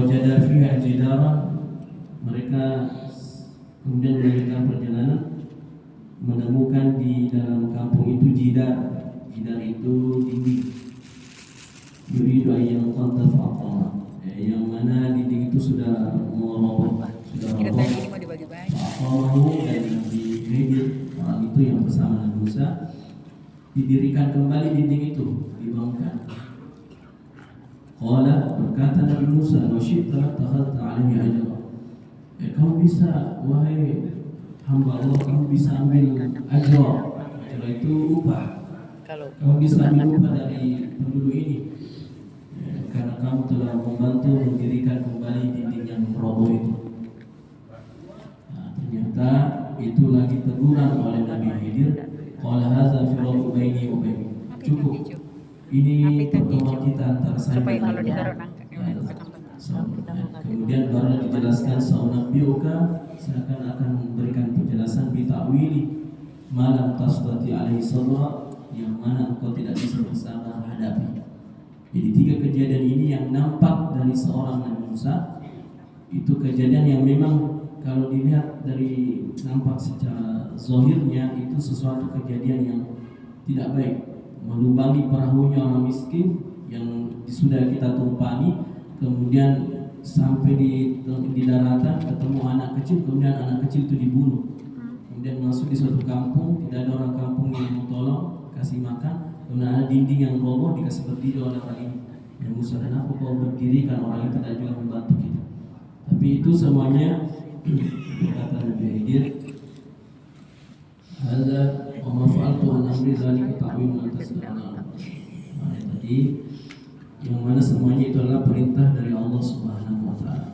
Fawajada fiha jidaran, mereka kemudian melanjutkan perjalanan, menemukan di dalam kampung itu jidar. Jidar itu dinding. Yuridu ayyan qadda fa'atama, yang mana dinding itu sudah roboh, sudah roboh. Fa'atamahu, dan Nabi Khidir, orang itu yang bersama Nabi Musa, didirikan kembali dinding itu, dibangunkan. Qala, berkata Nabi Musa, wa syi'ta takhadta alaihi ajra. Kamu bisa, wahai hamba Allah, kamu bisa ambil ajra. Ajra itu upah. Kamu bisa ambil upah dari penduduk ini, karena kamu telah membantu mendirikan kembali dinding yang roboh itu. Nah, ternyata itu lagi teguran oleh Nabi Khidir. Qala hadza firaqu baini wa baini. Cukup. Ini pertemuan kita antara saya dan Allah. Kemudian baru dijelaskan saunabbiuka, saya akan memberikan penjelasan bita'wili malam tasbati alaihi sabra, yang mana engkau tidak bisa bersabar hadapi. Jadi 3 kejadian ini yang nampak dari seorang Nabi Musa, itu kejadian yang memang kalau dilihat dari nampak secara zahirnya itu sesuatu kejadian yang tidak baik. Melubangi perahunya orang miskin yang sudah kita tumpangi, kemudian sampai di daratan ketemu anak kecil, kemudian anak kecil itu dibunuh. Kemudian masuk di suatu kampung, tidak ada orang kampung yang mau tolong, kasih makan, kemudian ada dinding yang roboh, dikasih berdiri oleh orang ini. Yang Musa, kenapa kau berdiri, kan orang itu tidak juga membantu kita. Tapi itu semuanya kata Nabi Khidir, hadza wa ma fa'altu an amri dzalika ta'wil ma tasna'una. Tadi yang mana semuanya itu adalah perintah dari Allah Subhanahu wa taala.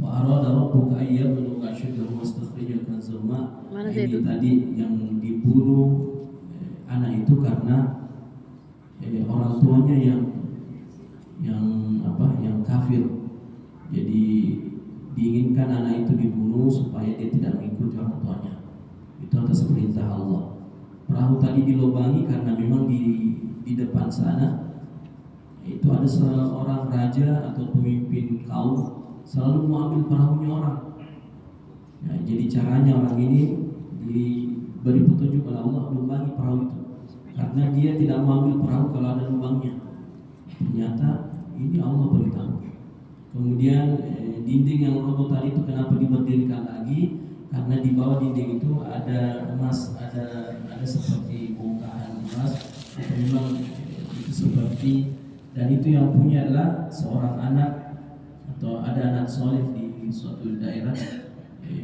Fa arada rabbuka ayyabluga ashuddahu wastakhrija kanzahuma. Ini tadi yang dibunuh anak itu karena orang tuanya yang kafir. Jadi diinginkan anak itu dibunuh supaya dia tidak mengikuti orang tuanya. Itu atas perintah Allah. Perahu tadi dilobangi karena memang di depan sana itu ada seorang raja atau pemimpin kaum selalu mau ambil perahunya orang. Ya, jadi caranya orang ini diberi petunjuk oleh Allah, lubangi perahu itu, karena dia tidak mau ambil perahu kalau ada lubangnya. Ternyata ini Allah beritahu. Kemudian dinding yang roboh tadi itu kenapa diberdirikan lagi? Karena di bawah dinding itu ada emas, ada seperti bongkahan emas. Memang itu seperti, dan itu yang punya adalah seorang anak atau ada anak soleh di suatu daerah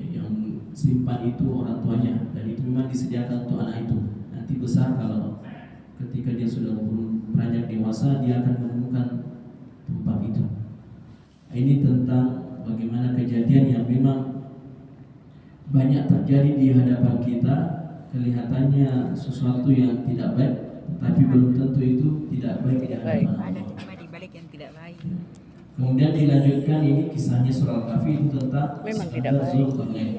yang simpan itu orang tuanya, dan itu memang disediakan untuk anak itu. Nanti besar kalau ketika dia sudah beranjak dewasa, dia akan menemukan tempat itu. Ini tentang bagaimana kejadian yang memang banyak terjadi di hadapan kita, kelihatannya sesuatu yang tidak baik, tapi belum tentu itu tidak baik di hadapan Allah. Ada di balik yang tidak baik. Kemudian dilanjutkan ini kisahnya surah Kahfi itu tentang memang tidak baik. Zulkarnain.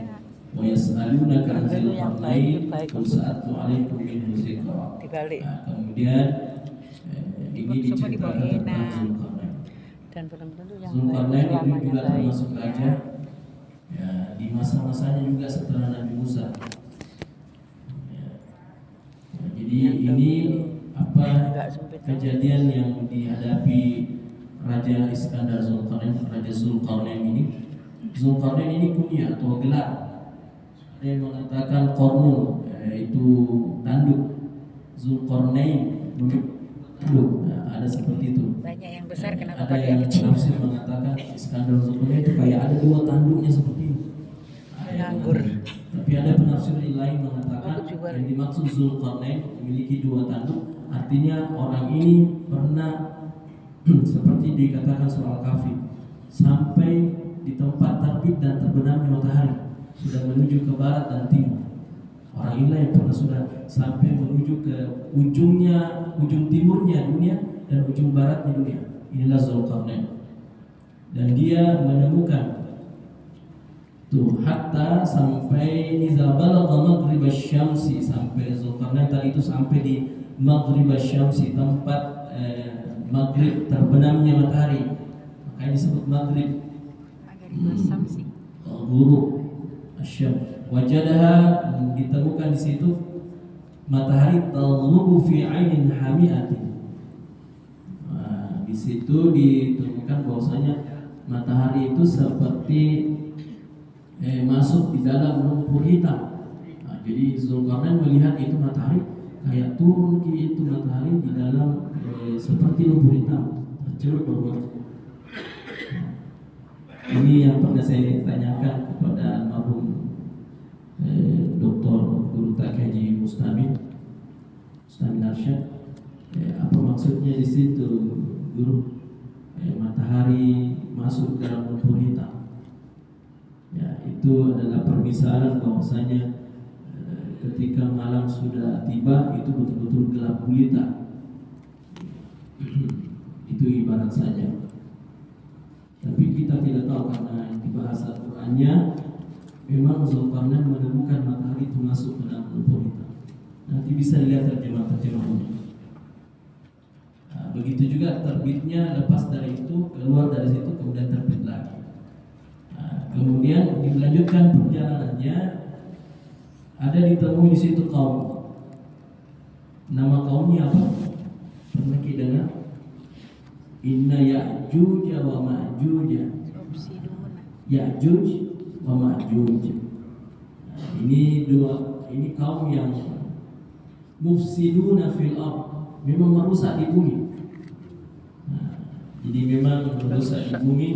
Wa yas'alunaka 'an Zulkarnain qul sa'atlu 'alaikum minhu dzikra. Dibalik. Kemudian ini diceritakan tentang Zulkarnain. Dan belum tentu yang Zulkarnain itu lamanya juga baik. termasuk raja ya, di masa-masanya juga setelah Nabi Musa. Ya. Nah, jadi ini kejadian yang dihadapi Raja Iskandar Zulkarnain, Raja Zulkarnain ini. Zulkarnain ini kunyah atau gelar. Ada yang mengatakan Qarnun, yaitu tanduk. Zulkarnain tanduk. Nah, ada seperti itu. Banyak yang besar, kenapa Ada pakai yang yang kecil? penafsir mengatakan Iskandar Zulkarnain itu kayak ada 2 tanduknya seperti ini. Nganggur. Tapi ada penafsir lain mengatakan yang dimaksud Zulkarnain memiliki 2 tanduk, artinya orang ini pernah seperti dikatakan surah Al-Kahfi, sampai di tempat terbit dan terbenamnya matahari, sudah menuju ke barat dan timur. Orang inilah yang pernah sudah sampai menuju ke ujung timurnya dunia dan ujung baratnya dunia. Inilah Zulkarnain. Dan dia menemukan hatta sampai iza balagha maghrib asy-syamsi, sampai Zulkarnain tadi itu sampai di maghrib asy-syamsi, tempat maghrib terbenamnya matahari. Maka makanya disebut maghrib. Maghrib Samsi. Ghurub asyam, wajadaha, ditemukan di situ matahari taghrubu fi ainin hamiatin. Di situ ditemukan bahwasanya matahari itu seperti masuk di dalam lumpur hitam. Jadi Zulkarnain melihat itu matahari kayak turun gitu, matahari di dalam seperti lumpur hitam tercelup berwarna. Ini yang pernah saya tanyakan kepada almarhum Dr. Guru Haji Mustamil Arsyad, apa maksudnya di situ Guru? Matahari masuk dalam lumpur hitam. Ya, itu adalah permisalan bahwasanya ketika malam sudah tiba itu betul-betul gelap gulita. Itu ibarat saja. Tapi kita tidak tahu karena di bahasa Qur'annya memang Zulkarnain menemukan matahari itu masuk ke dalam lumpur hitam. Nanti bisa lihat terjemahannya. Begitu juga terbitnya, lepas dari itu keluar dari situ kemudian terbit lagi. Kemudian dilanjutkan perjalanannya, ada ditemui di situ kaum. Nama kaumnya apa? Pernah kita dengar? Inna Ya'juj wa Ma'juj. Ya'juj wa Ma'juj. Ini kaum yang mufsiduna fil ardh, memang merusak di bumi. Jadi memang merusak di bumi.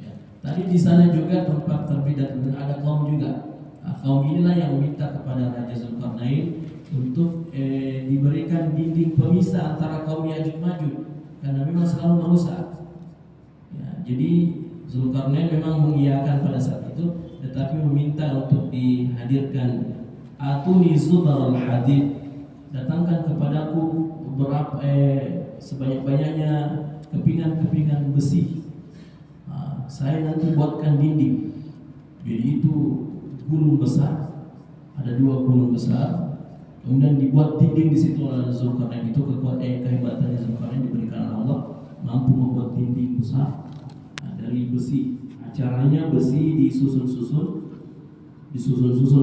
Ya. Tadi di sana juga tempat terbidat ada kaum juga. Kaum inilah yang meminta kepada Raja Zulkarnain untuk diberikan dinding pemisah antara kaum Ya'juj Ma'juj karena memang selalu merusak. Ya, jadi Zulkarnain memang mengiyakan pada saat itu, tetapi meminta untuk dihadirkan atuni zubaral hadid, datangkan kepadaku beberapa sebanyak-banyaknya kepingan-kepingan besi. Saya nanti buatkan dinding. Jadi itu gunung besar, ada 2 gunung besar, kemudian dibuat dinding di situ oleh Zulkarnain. Itu kehebatannya Zulkarnain diberikan Allah, mampu membuat dinding besar dari besi. Caranya besi disusun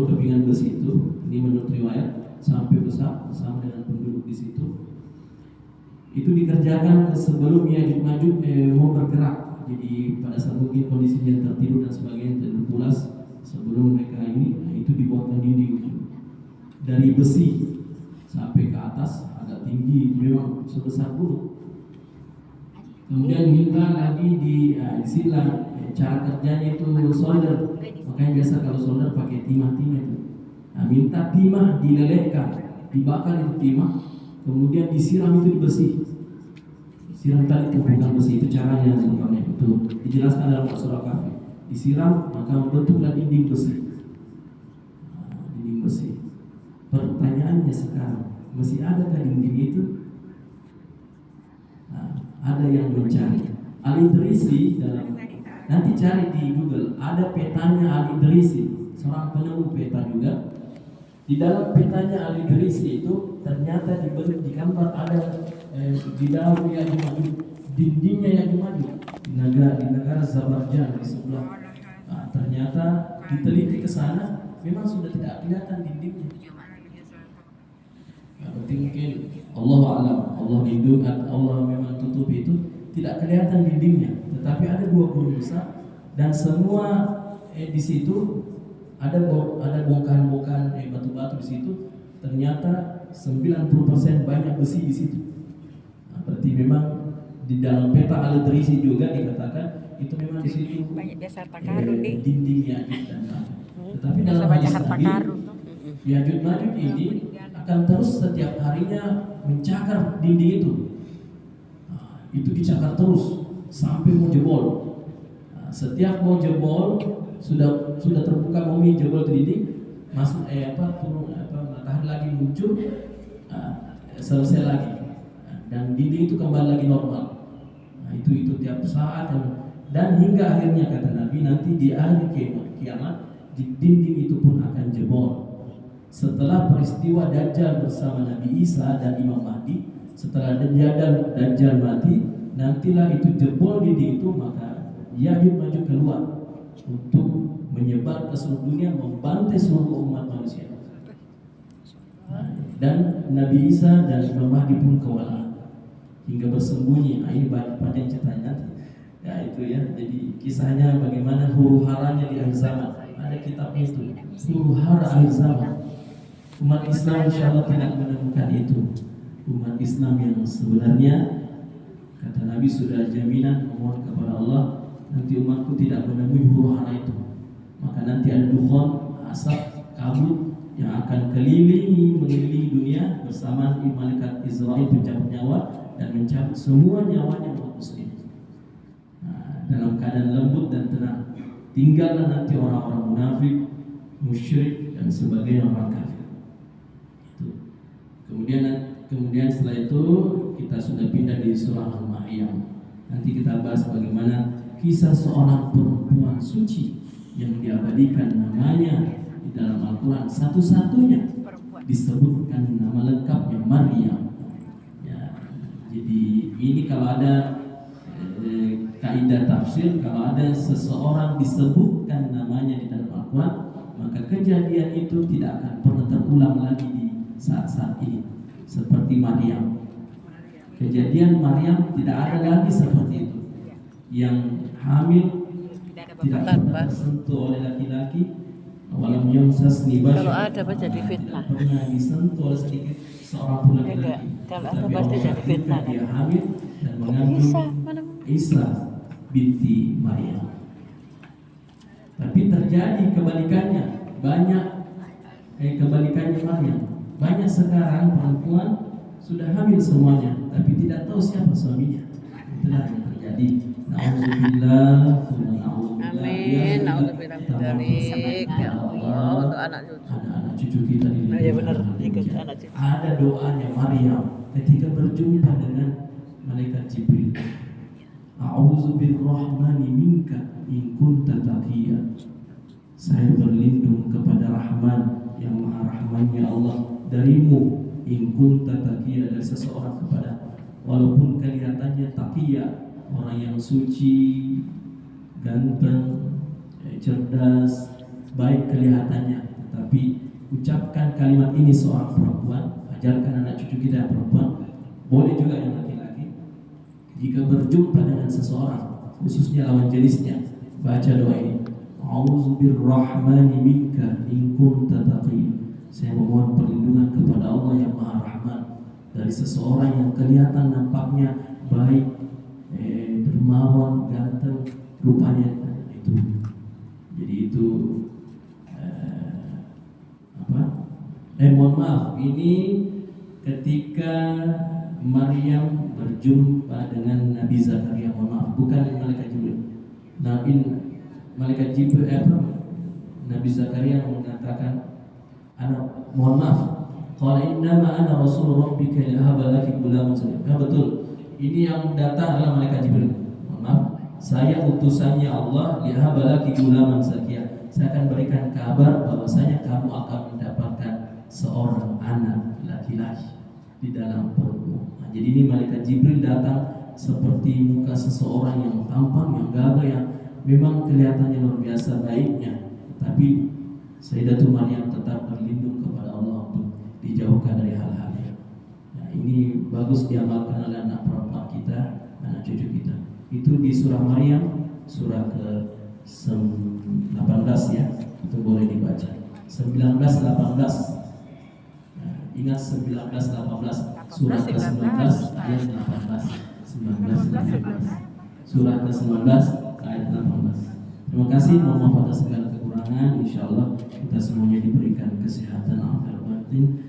kepingan besi itu. Ini menurut riwayat sampai besar sama dengan penduduk di situ. Itu dikerjakan sebelum Ya'juj Ma'juj mau bergerak. Jadi pada saat mungkin kondisinya tertidur dan sebagainya terpulas sebelum mereka itu dibuatkan dinding dari besi sampai ke atas agak tinggi, memang sebesar gunung. Kemudian minta lagi di silang, cara kerjanya itu solder. Makanya biasa kalau solder pakai timah-timah itu. Minta timah dilelehkan, dibakar itu timah, kemudian disiram itu di besi. Siram tadi itu bukan besi, itu caranya sebenarnya itu dijelaskan dalam surah Kahfi. Disiram maka membentuklah dinding besi. Dinding besi. Pertanyaannya sekarang, masih adakah dinding itu? Ada yang mencari. Al-Idrisi dalam, nanti cari di Google, ada petanya Al-Idrisi, seorang penemu peta juga. Di dalam petanya Al-Idrisi itu ternyata di gambar ada di dalam Ya'juj Ma'juj, dindingnya Ya'juj Ma'juj di negara Zabarjan di sebelah. Ternyata diteliti ke sana memang sudah tidak kelihatan dindingnya. Mungkin Allah alam, Allah lindung, Allah memang tutup itu, tidak kelihatan dindingnya. Tetapi ada 2 gunung besar dan semua di situ ada bongkahan-bongkahan batu-batu di situ. Ternyata 90% banyak besi di situ. Berarti memang di dalam peta Al-Idrisi juga dikatakan itu memang di situ banyak dasar takarun dindingnya dan tetapi dalam hadis tadi Ya'juj Ma'juj ini akan terus setiap harinya mencakar dinding itu. Itu dicakar terus sampai mau jebol. Setiap mau jebol sudah terbuka mau jebol ke dinding, masuk matahari lagi muncul, selesai lagi. Dan dinding itu kembali lagi normal. Itu tiap saat dan hingga akhirnya kata Nabi nanti di akhir kiamat di dinding itu pun akan jebol. Setelah peristiwa Dajjal bersama Nabi Isa dan Imam Mahdi, setelah Dajjal mati, nantilah itu jebol dinding itu, maka Ya'juj maju keluar untuk menyebar ke seluruh dunia, membantai seluruh umat manusia. Dan Nabi Isa dan Imam Mahdi pun kewalahan hingga bersembunyi. Ini panjang ceritanya nanti. Ya itu ya. Jadi kisahnya bagaimana huru haranya di akhir zaman. Ada kitab itu, huru hara akhir zaman. Umat Islam insya Allah tidak menemukan itu. Umat Islam yang sebenarnya, kata Nabi, sudah jaminan memohon kepada Allah, nanti umatku tidak menemui huru hara itu. Maka nanti ada dukhon, asap, kabut yang akan mengelilingi dunia bersama malaikat Israel pencabut nyawa dan mencabut semua nyawanya umat muslim. Dalam keadaan lembut dan tenang. Tinggallah nanti orang-orang munafik, musyrik dan sebagainya, orang kafir. Itu. Kemudian setelah itu kita sudah pindah di surah Al-Maryam. Nanti kita bahas bagaimana kisah seorang perempuan suci yang diabadikan namanya di dalam Al-Quran, satu-satunya disebutkan nama lengkapnya Maryam. Ya, jadi ini kalau ada kaidah tafsir, kalau ada seseorang disebutkan namanya di dalam Al-Quran, maka kejadian itu tidak akan pernah terulang lagi di saat-saat ini. Seperti Maryam, kejadian Maryam tidak ada lagi seperti itu. Yang hamil tidak pernah tersentuh oleh laki-laki, walam yamsasni bashar. Kalau ada apa jadi fitnah? Tidak pernah disentuh oleh sedikit seorang pun laki-laki. Kalau ada pasti jadi fitnah. Dia hamil dan mengandung Isa binti Maryam. Tapi terjadi kebalikannya, kebalikannya Maryam. Banyak sekarang perempuan sudah hamil semuanya, tapi tidak tahu siapa suaminya. Itulah yang terjadi. Nauzubillah, amin. Nauzubillah dari ya Allah untuk anak cucu. Ada anak cucu kita di dunia. Ya benar, ikut anak cucu. Ada doanya Maryam ketika berjumpa dengan malaikat Jibril. A'udzu birrahmani minka in kunta taqiyya. Saya berlindung kepada Rahman yang Maha Rahmannya Allah darimu, in kunta taqiyya, dari seseorang kepada, walaupun kelihatannya taqiyya, orang yang suci, ganteng, cerdas, baik kelihatannya, tetapi ucapkan kalimat ini seorang perempuan, ajarkan anak cucu kita yang perempuan, boleh juga yang laki-laki, jika berjumpa dengan seseorang, khususnya lawan jenisnya, baca doa ini. A'udzu birrahmani minka in kunta taqiyya. Saya memohon perlindungan kepada Allah yang Maha Rahman dari seseorang yang kelihatan nampaknya baik, dermawan, ganteng, rupanya itu. Jadi itu mohon maaf, ini ketika Maryam berjumpa dengan Nabi Zakaria, mohon maaf, bukan malaikat Jibril. Malaikat Jibril Nabi Zakaria mengatakan, mohon maaf, qala innama ana rasul rabbika lihaba laki gulaman salim. Ya betul. Ini yang datang adalah malaikat Jibril. Mohon maaf, saya utusannya Allah lihaba laki gulaman sakia. Saya akan berikan kabar bahwasanya kamu akan mendapatkan seorang anak laki-laki di dalam perutmu. Nah, jadi ini malaikat Jibril datang seperti muka seseorang yang tampan, yang gagah, yang memang kelihatannya luar biasa baiknya. Tapi Sayyidatul Maryam tetap berlindung kepada Allah untuk dijauhkan dari hal-hal yang ini bagus diamalkan oleh anak perempuan kita, anak cucu kita. Itu di surah Maryam, surah ke-18 ya, itu boleh dibaca. 19-18. Ingat 19-18, surah ke-19 ayat 18. 19-18. Surah ke-19 ayat 18. Terima kasih, mohon maaf atas segala kekurangan. Insyaallah kita semuanya diberikan kesehatan akhir batin.